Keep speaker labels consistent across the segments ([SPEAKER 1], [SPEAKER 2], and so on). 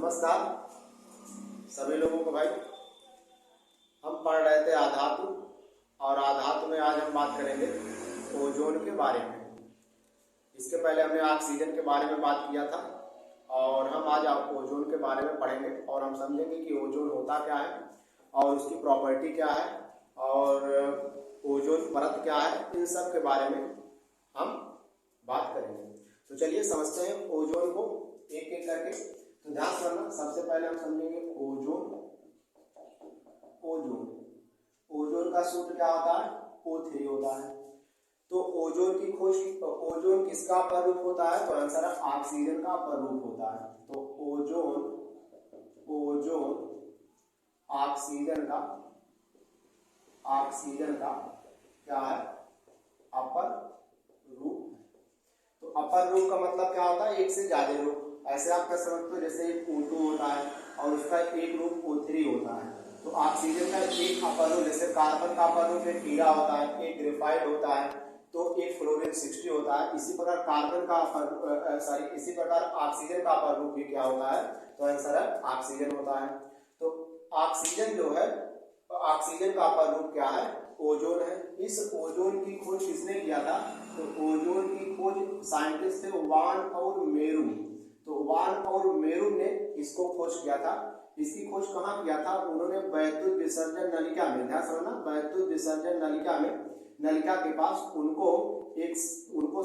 [SPEAKER 1] नमस्कार सभी लोगों को। भाई हम पढ़ रहे थे आधातु, और आधातु में आज हम बात करेंगे ओजोन के बारे में। इसके पहले हमने ऑक्सीजन के बारे में बात किया था, और हम आज ओजोन के बारे में पढ़ेंगे और हम समझेंगे कि ओजोन होता क्या है और उसकी प्रॉपर्टी क्या है और ओजोन परत क्या है। इन सब के बारे में हम बात करेंगे। तो चलिए समझते हैं ओजोन को एक एक करके। तो ध्यान से रखना, सबसे पहले हम समझेंगे ओजोन। ओजोन का सूत्र क्या होता है? O3 होता है। तो ओजोन की खोज, ओजोन किसका अपरूप होता है? तो आंसर है ऑक्सीजन का अपरूप होता है। तो ओजोन ऑक्सीजन का क्या है? अपर रूप। तो अपर रूप का मतलब क्या होता है? एक से ज्यादा रूप। ऐसे आप कर सकते हो, जैसे एक O2 होता है और उसका एक रूप O3 होता है। तो ऑक्सीजन का एक अपर रूप, जैसे कार्बन का अपर रूप एक हीरा होता है, एक ग्रेफाइट होता है, तो एक फ्लोरीन 60 होता है। इसी प्रकार कार्बन का इसी प्रकार ऑक्सीजन का अपर रूप भी क्या होता है? तो आंसर है ऑक्सीजन होता है। तो ऑक्सीजन जो है, ऑक्सीजन का अपर रूप क्या है? ओजोन है। इस ओजोन की खोज किसने किया था? तो ओजोन की खोज साइंटिस्ट थे वान और मेरू। तो वान और मेरू ने इसको खोज किया था। इसकी खोज कहाँ किया था? उन्होंने वैद्युत विसर्जन नलिका में, ध्यान समझना, वैद्युत विसर्जन नलिका में, नलिका के पास उनको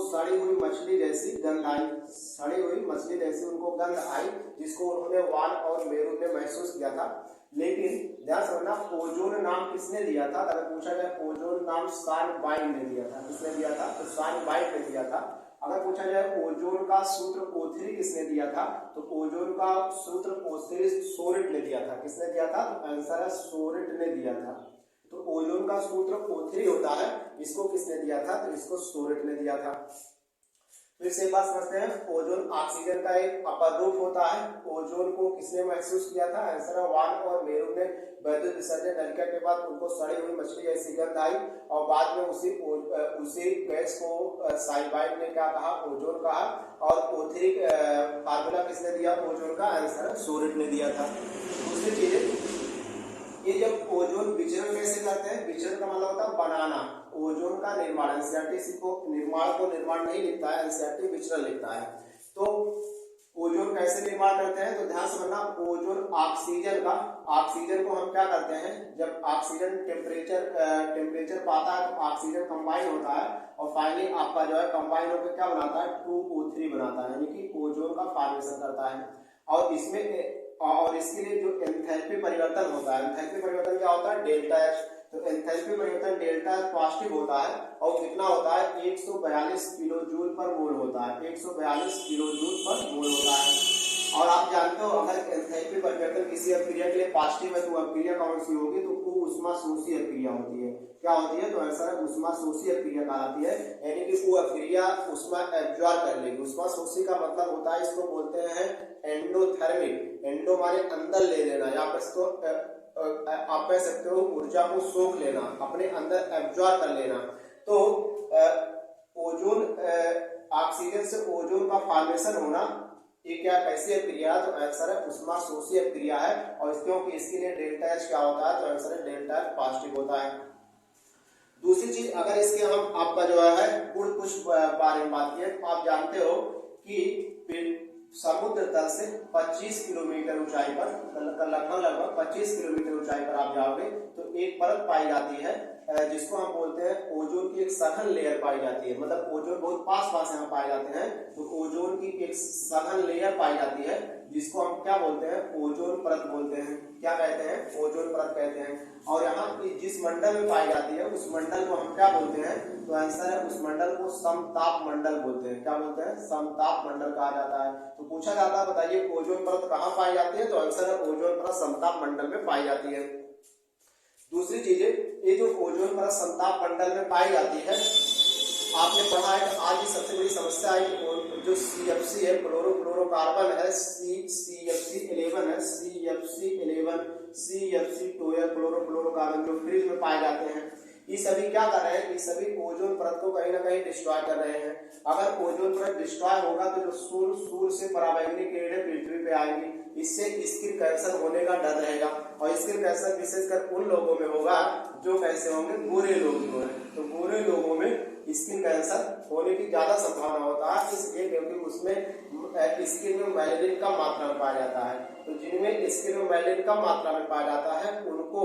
[SPEAKER 1] सड़ी हुई मछली जैसी गंध आई। सड़ी हुई मछली जैसी उनको गंध आई, जिसको उन्होंने वान और मेरू ने महसूस किया था। लेकिन ध्यान समझना, ओजोन नाम किसने दिया था? अगर पूछा जाए ओजोन नाम साइनबाइड ने दिया था। किसने दिया था? तो साइनबाइड ने दिया था। अगर पूछा जाए ओजोन का सूत्र O3 किसने दिया था? तो ओजोन का सूत्र O3 सोरेट ने दिया था। किसने दिया था? तो आंसर है सोरेट ने दिया था। तो ओजोन का सूत्र O3 होता है, इसको किसने दिया था? तो इसको सोरेट ने दिया था। फिर से एक बात समझते हैं, ओजोन ऑक्सीजन का एक अपर रूप होता है। ओजोन को किसने महसूस किया था? आंसर है वान और मेरू ने वैद्युत विसर्जन नलिका के बाद उनको सड़ी हुई मछली जैसी गंध आई, और बाद में उसी गैस को साइनबाइड ने क्या कहा? ओजोन कहा। और O3 फार्मूला किसने दिया ओजोन का? आंसर है सोरेट ने दिया था। दूसरी चीज, ये जब ओजोन विचरण कैसे करते हैं? विचरण का मतलब होता है बनाना। ओजोन का निर्माण, एनसीईआरटी को निर्माण नहीं लिखता है, एनसीईआरटी विचरण लिखता है। तो ओजोन कैसे निर्माण करते हैं? तो ध्यान से समझना, ओजोन ऑक्सीजन को हम क्या करते हैं? जब ऑक्सीजन टेम्परेचर पाता है तो ऑक्सीजन कंबाइन होता है, और फाइनली आपका जो है कंबाइन होकर क्या बनाता है? 2O3 बनाता है, यानी कि ओजोन का फॉर्मेशन करता है। और इसके लिए जो एंथैल्पी परिवर्तन होता है, एंथैल्पी परिवर्तन क्या होता है? Delta H. तो एंथैल्पी परिवर्तन डेल्टा एच पॉजिटिव होता है, और कितना होता है? 142 किलो जूल पर मोल होता है। 142 किलो जूल पर मोल होता है। और आप जानते हो, अगर एंथैल्पी परिवर्तन किसी अभिक्रिया के लिए पॉजिटिव है तो अभिक्रिया कौन सी होगी? तो वो ऊष्माशोषी अभिक्रिया होती है। क्या होती है? तो आंसर है ऊष्माशोषी अभिक्रिया कहलाती है, यानी कि वो अभिक्रिया ऊष्मा एब्जॉर्ब कर लेगी। ऊष्माशोषी का मतलब होता है, इसको बोलते हैं एंडोथर्मिक। एंडो माने अंदर ले लेना, या आप कह सकते हो ऊर्जा को सोख लेना, अपने अंदर एब्जॉर्ब कर लेना। तो ओजोन ऑक्सीजन से ओजोन का फॉर्मेशन होना, ये क्या कैसी अभिक्रिया है? तो आंसर है ऊष्माशोषी अभिक्रिया है। और क्योंकि इसके लिए डेल्टा एच क्या होता है? तो आंसर है डेल्टा एच पॉजिटिव होता है। दूसरी चीज, अगर इसके हम आपका जो है गुण कुछ बारे में बात किए, तो आप जानते हो कि समुद्र तल से 25 किलोमीटर ऊंचाई पर, लगभग 25 किलोमीटर ऊंचाई पर आप जाओगे तो एक परत पाई जाती है, जिसको हम बोलते हैं ओजोन की एक सघन लेयर पाई जाती है। मतलब ओजोन बहुत पास यहाँ पाए जाते हैं, तो ओजोन की एक सघन लेयर पाई जाती है, जिसको हम क्या बोलते हैं? ओजोन परत बोलते हैं। क्या कहते हैं? ओजोन परत कहते हैं। और यहाँ जिस मंडल में पाई जाती है उस मंडल को हम क्या बोलते हैं? तो आंसर है उस मंडल को समताप मंडल बोलते हैं। क्या बोलते हैं? समताप मंडल कहा जाता है। तो पूछा जाता है, बताइए ओजोन परत कहाँ पाई जाती है? तो आंसर है ओजोन परत समताप मंडल में पाई जाती है। दूसरी चीज, ये जो ओजोन परत समताप मंडल में पाई जाती है, आपने पढ़ा है कि आज की सबसे बड़ी समस्या है कि जो CFC है, क्लोरोफ्लोरोकार्बन है, CFC11 है, CFC12 है, क्लोरोफ्लोरोकार्बन जो फ्रिज में पाए जाते हैं, ये सभी क्या कर रहे हैं, ये सभी ओजोन परत को कहीं ना कहीं डिस्ट्रॉय कर रहे हैं। अगर ओजोन परत डिस्ट्रॉय होगा तो जो सूर्य से पराबैंगनी किरणें पृथ्वी पे आएंगी, इससे स्किन कैंसर होने का डर रहेगा। और स्किन कैंसर विशेषकर उन लोगों में होगा जो कैसे होंगे, गोरे लोग होंगे। तो गोरे लोगों में स्किन कैंसर होने की ज्यादा संभावना होता है, इसलिए क्योंकि उसमें स्किन में मेलानिन कम मात्रा में पाया जाता है। तो जिनमें स्किन में मेलानिन कम मात्रा में पाया जाता है उनको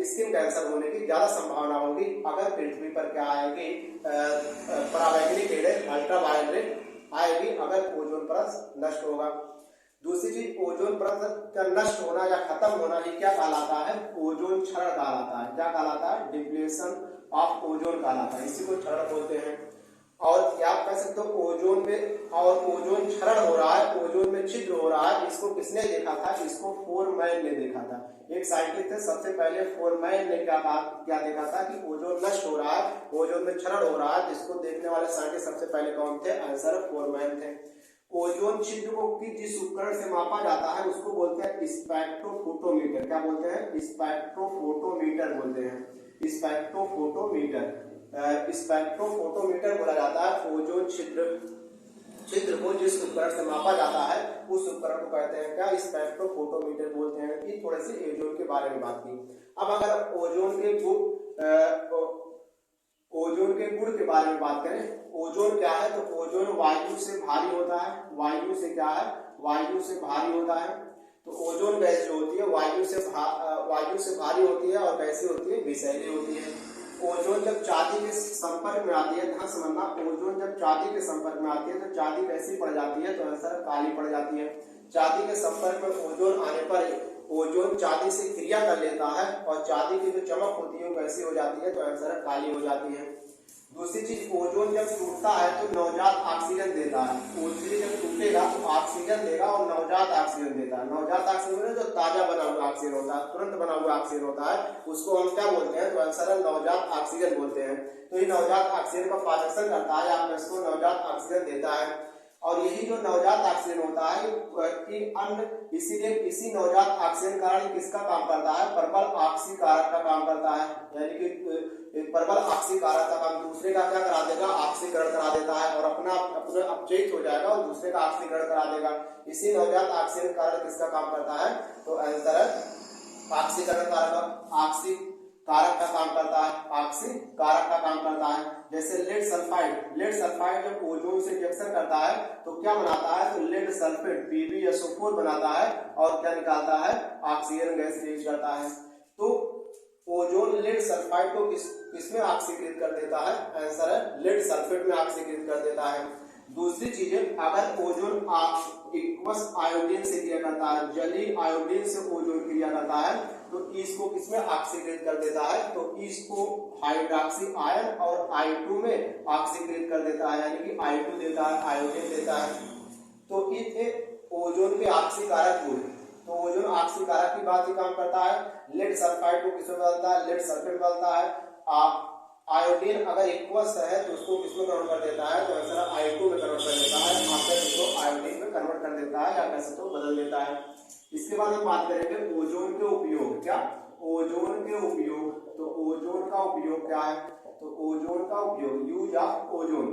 [SPEAKER 1] स्किन कैंसर होने की ज्यादा संभावना होगी अगर पृथ्वी पर क्या आएगी, पराबैंगनी किरणें अल्ट्रावायलेट आएगी अगर ओजोन परत नष्ट होगा। दूसरी चीज, ओजोन परत का नष्ट होना या खत्म होना ही क्या कहलाता है, ओजोन क्षरण कहलाता है। क्या कहलाता है, डिप्लीशन ऑफ ओजोन कहलाता है, इसी को क्षरण बोलते हैं। और क्या आप कह सकते हो ओजोन में, और ओजोन क्षरण हो रहा है, ओजोन में छिद्र हो रहा है, इसको किसने देखा था, इसको फोरमैन ने देखा था। एक साइंटिस्ट थे, सबसे पहले फोरमैन ने क्या देखा था कि ओजोन नष्ट हो रहा है, ओजोन में क्षरण हो रहा है। जिसको देखने वाले साइंटिस्ट सबसे पहले कौन थे, आंसर फोरमैन थे। ओजोन छिद्र को जिस उपकरण से मापा जाता है उसको बोलते हैं स्पेक्ट्रोफोटोमीटर। क्या बोलते हैं, स्पेक्ट्रोफोटोमीटर बोलते हैं, स्पेक्ट्रोफोटोमीटर। स्पेक्ट्रोफोटोमीटर बोला जाता है ओजोन छिद्र को जिस उपकरण से मापा जाता है उस उपकरण को कहते हैं क्या, स्पेक्ट्रोफोटोमीटर बोलते हैं। कि थोड़े से ओजोन के बारे में बात की। अब अगर ओजोन के गुण के बारे में बात करें, ओजोन क्या है, तो ओजोन वायु से भारी होता है। वायु से क्या है, वायु से भारी होता है। तो ओजोन गैस जो होती है वायु से भारी होती है और कैसी होती है, विषैली होती है। ओजोन जब चांदी के संपर्क में आती है, ध्यान समझना, ओजोन जब चांदी के संपर्क में आती है तो चांदी कैसी पड़ जाती है, तो आंसर काली पड़ जाती है। चांदी के संपर्क में ओजोन आने पर ओजोन चांदी से क्रिया कर लेता है और चांदी की जो चमक होती है वो कैसी हो जाती है, तो आंसर काली हो जाती है। दूसरी चीज, ओजोन जब टूटता है तो नवजात ऑक्सीजन देता है। ओजोन जब टूटेगा तो ऑक्सीजन देगा और नवजात ऑक्सीजन देता है। नवजात ऑक्सीजन जो ताजा बना हुआ ऑक्सीजन होता है, तुरंत बना हुआ ऑक्सीजन होता है, उसको हम क्या बोलते हैं, तो आंसर है नवजात ऑक्सीजन बोलते हैं। तो ये नवजात ऑक्सीजन का पाचन करता है, आपको इसको नवजात ऑक्सीजन देता है। और यही जो नवजात ऑक्सीजन होता है कि इसीलिए इसी नवजात ऑक्सीजन कारण किसका काम करता है, प्रबल ऑक्सीकारक का काम करता है। यानी कि प्रबल ऑक्सीकारक का काम दूसरे का क्या करा देगा, ऑक्सीकरण करा देता है और अपना अपचयित हो जाएगा और दूसरे का ऑक्सीकरण करा देगा। इसी नवजात ऑक्सीजन कारण किसका काम करता है, तो आंसर ऑक्सीकरण कारक, कारक का काम करता है, ऑक्सीकारक का काम करता है। जैसे लेड सल्फाइड जब ओजोन से रिएक्शन करता है तो क्या बनाता है, तो लेड सल्फेट PbSO4 बनाता है और क्या निकालता है, ऑक्सीजन गैस रिलीज करता है। तो ओजोन लेड सल्फाइड को किसमें ऑक्सीकृत कर देता है, आंसर है लेड सल्फेट में ऑक्सीकृत कर देता है। दूसरी चीज, अगर ओजोन एक्वस आयोडीन से क्रिया करता है, जलीय आयोडीन से ओजोन क्रिया करता है तो इसको किसमें ऑक्सीकृत कर देता है, तो इसको हाइड्रोक्सी आयन और I2 में ऑक्सीकृत कर देता है, यानी कि I2 देता है, आयोडीन देता है। तो ये थे ओजोन के ऑक्सीकारक गुण। तो ओजोन ऑक्सीकारक की बात ही काम करता है। लेड सल्फाइड को किसमें बदलता है, लेड सल्फेट बदलता है। आयोडीन अगर एक्वस है तो उसको किसमें कन्वर्ट कर देता है, तो आंसर I2 में कन्वर्ट कर देता है, इसको आयोडीन में कन्वर्ट कर देता है या कैसे तो बदल देता है। इसके बाद हम बात करेंगे ओजोन के उपयोग। क्या, ओजोन के उपयोग, तो ओजोन का उपयोग क्या है, तो ओजोन का उपयोग, यूज ऑफ ओजोन।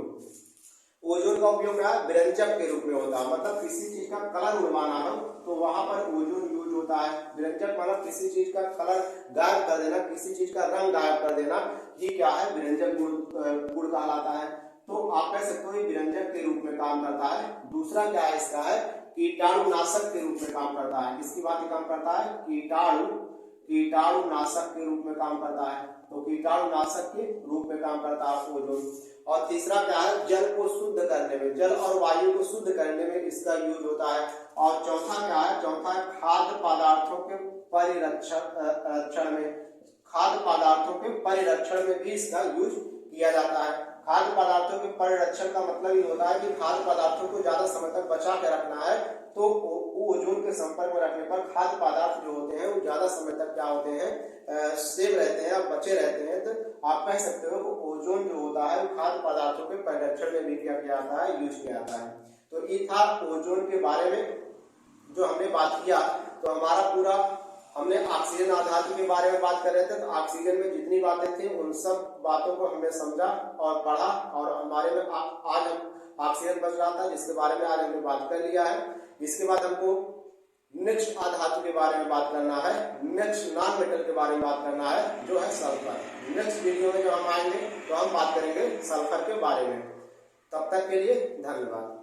[SPEAKER 1] ओजोन का उपयोग क्या है, विरंजक के रूप में होता है। मतलब किसी चीज का कलर उड़वाना हो तो वहां पर ओजोन यूज होता है। विरंजक मतलब किसी चीज का कलर गायब कर देना, किसी चीज का रंग गायब कर देना, ये क्या है, विरंजक गुण कहलाता है। तो आप कह सकते हो ये विरंजक के रूप में काम करता है। दूसरा क्या है इसका है, कीटाणुनाशक के रूप में काम करता है। किसकी बात काम करता है, कीटाणुनाशक के रूप में काम करता है। तो कीटाणुनाशक के रूप में काम करता है ओजोन। और तीसरा क्या है, जल को शुद्ध करने में, जल और वायु को शुद्ध करने में इसका यूज होता है। और चौथा क्या है, चौथा खाद्य पदार्थों के परिरक्षण में, खाद्य पदार्थों के परिरक्षण में भी इसका यूज किया जाता है। खाद्य पदार्थों के परिरक्षण का मतलब ये होता है कि खाद्य पदार्थों को ज्यादा समय तक बचा के रखना है, तो ओजोन के संपर्क में रखने पर खाद्य पदार्थ जो होते हैं वो ज्यादा समय तक क्या होते हैं, सेव रहते हैं, बचे रहते हैं। तो आप कह सकते हो कि ओजोन जो होता है वो खाद्य पदार्थों के परिरक्षण में भी क्या किया जाता है, यूज किया जाता है। तो ये था ओजोन के बारे में जो हमने बात किया। तो हमने ऑक्सीजन आधातु के बारे में बात कर रहे थे, तो ऑक्सीजन में जितनी बातें थी उन सब बातों को हमने समझा और पढ़ा, और हमारे में आज हम ऑक्सीजन बच रहा था जिसके बारे में आज हमने बात कर लिया है। इसके बाद हमको नेक्स्ट आधातु के बारे में बात करना है, नेक्स्ट नॉन मेटल के बारे में बात करना है जो है सल्फर। नेक्स्ट वीडियो में जब हम आएंगे तो हम बात करेंगे सल्फर के बारे में। तब तक के लिए धन्यवाद।